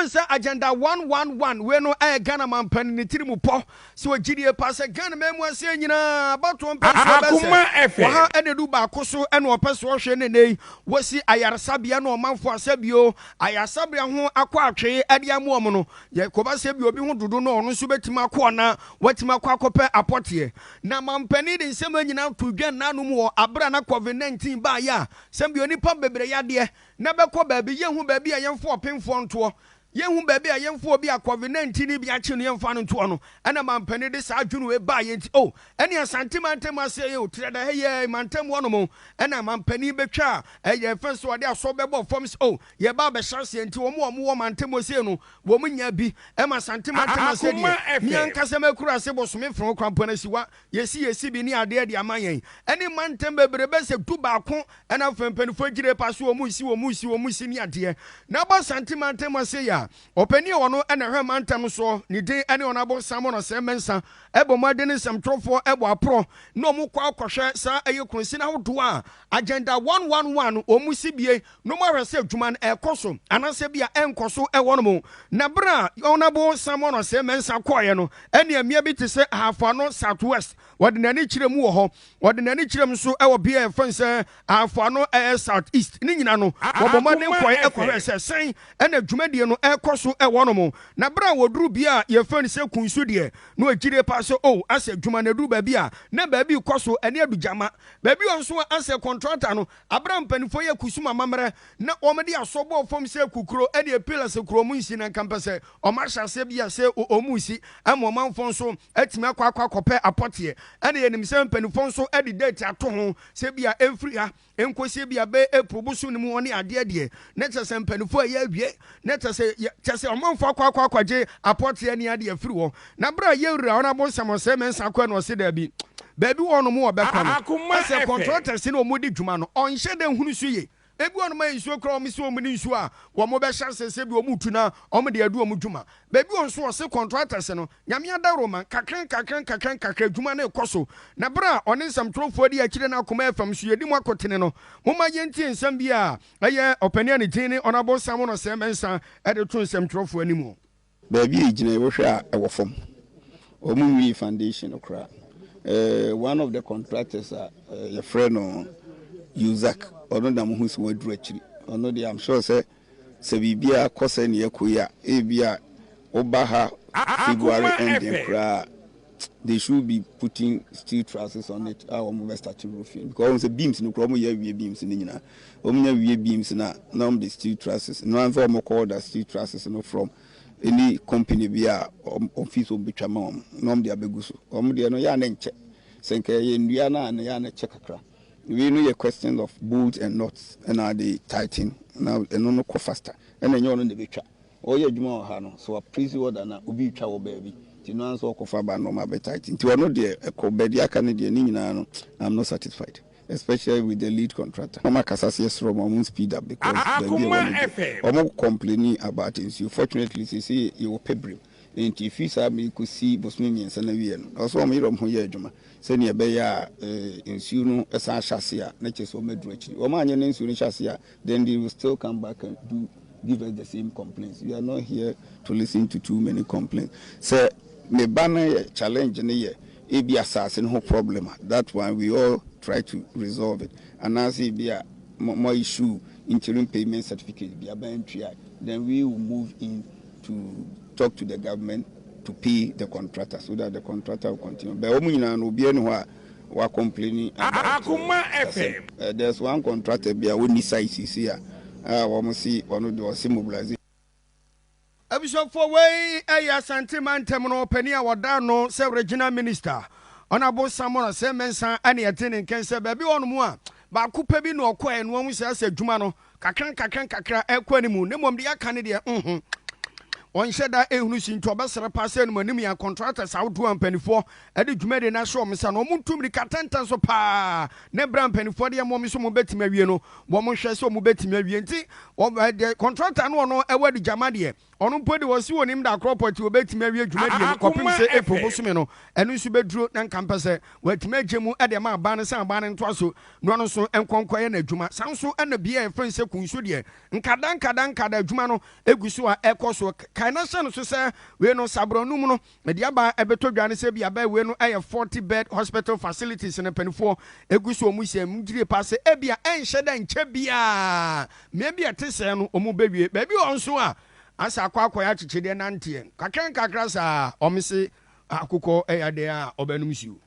say agenda 111 we no Ghana man pen ni tiri mu po so gidie pass Ghana memu ase nyina about one person Akoma FM wa ha enedu ba koso ene opeso hwe ne nei wasi ayarsabia no manfo asabio ayasabia ho akwa atwe ade amu no ye koba se bi obi ho dodo no ono so betima akọ na watima akọ akọpẹ apote na mampani de nsem nyina to dwan nanum wo abra na covid-19 ba ya sembi onipa bebre yade na bekọ baabi yehu baabi a yemfo opemfo nto yehu baabi a yemfo obi a covid-19 ni bi a chi no yemfa no nto no ana mampani de sa adwunu we ba yenti o ene asante mantem ase ye o tirada heye mantem wono mo ana mampani betwa ye fenso ade aso bebo forms o ye ba be chance enti wo mo mantem ose no wo munya bi e ma sante mantem ase di nyan kase makura ase bosome fron kwampo na siwa yesi bi ni ade ade amayen ene mantem bebrebe se du ba ko ana fempanifo gire paso wo mu si ni ade na ba sante mantem ase ya opani wono ene hwe mantem so ni din ene onabo Simon Osei Mensah ebo modern samtrofo ebo apro no mu kwa akohwe sa ayekunsi na hodo a agenda 111 omusibie no mo hwese adwuma na ekoso anase bia enkoso ewono mo na bra onabo Simon Osei Mensah koye no ene amia bi te se Afano Southwest wode nani kirem wo ho wode nani kirem so ewo bia efense Afano Southeast ni nyina no wo modern koye ekohwe se sen ene adwumadie no ekoso ewono mo na bra woduru bia ye fani se kunsu de no agire pa so o ase adwuma na duru baabi a na baabi koso ene adujama baabi onso ase contractor no abram panifo ye kusuma mamre na omede asobo fom se kukuro ene epila se kuro munsi na kampase o marsha se bia se omusi amo manfo so atimi akwa akopɛ apote ene yenim se panifo so edi date ato ho se bia emfiri ha enkosi bia be eprobusu ni mu oni ade na tese panifo ye awie na tese omanfo akwa je apote ene ade afiri wo na bra ye wura ona bo Simon Osei Mensah kwa no se da bi baabi wono mu obekwa no ase contractors ni omudi dwuma no onhye de hunu so ye ebi wono ma nsuo kra omi se omudi nsuo a wo mo be hya se bi omutu na omde adu omudwuma baabi wonso ose contractors no nyame ada roma kakran dwuma na ekoso na bra one nsamtrofo di akire na Akoma FM so yedi mu akotene no moma yenti nsam bi a eye opania ne tin ni onabo Simon Osei Mensah ede to nsamtrofo animu baabi ejina wo hwe a ewo fom omunwi foundation okra one of the contractors your friend on Uzak ono da mo so waduru akiri ono de I'm sure say bibia kose ne yakoya ebia obaha February ending kra they should be putting steel trusses on it our start roofing because the beams no kro mo ya wie beams ni nyina omunya wie beams na the steel trusses no answer mo call the steel trusses no from any company bia office obitwa ma nom de abeguso de no ya na nche senke ye ndua na ya na che kakra we know your question of bolts and nuts and are they tighten now and no go faster and then you no de betwa o ye adwuma ha no so a prison order na obi twa wo baabi ti no answer ko fa ba no ma be tighten ti no de ko bedi aka ne de ni nyina no I'm not satisfied especially with the lead contractor. Mama Kasasi from our speed up because they complaining about it. Fortunately, they say you will pay brim. And if you saw me, could see Bosminians and Avian. Also, I'm here on Hoyajuma. Send your bear in Suno as a chassis, nature so medrich. Or my name is chassis, then they will still come back and give us the same complaints. We are not here to listen to too many complaints. So, me banner challenge in the year. It be assassin no problem. That's why we all try to resolve it. And as it be a more issue interim payment certificate be a entry, then we will move in to talk to the government to pay the contractor so that the contractor will continue. But omuna no be anywhere we complaining about Akoma FM. There's one contractor be a only size is here. We see one of the mobilization. Bishop for way a sentiment terminal penny award no se regional minister Honorable Simon Osei Mensah and attending cancer baby on more ba kupa bi no kwa no mu se adwuma no kakran kakra ekwani mu ne mom de aka ne de on sheda ehunu sinto obesere passe no manim ya contractors awdo ampanifo ade dwumade na hye omsa no omuntumri katanta so pa ne bra ampanifo de mo so mo betima wie no bo mo hwe so mo betima wie nti contractor no no ewadi jamade ono podi wosi wonim da property obetima wie dwumade kopim se eproposome no enu nso beduro na nkampese watima gyemu ade ma ba ne san ba ne nto so no no so enkonkoye na adwuma sanso na bia e frense kunso de nkada adwuma no eguso a ekoso kaina se no so se we no sabronum no de aba ebeto dwane se bia ba we no 40 bed hospital facilities ne panifo eguso omu se mgire passe ebia enhye da nche bia me bia tese no omu bewie ba bi onso a asa akwakoya chichede nante kakran kakra sa omse akukọ eyade a obanum siu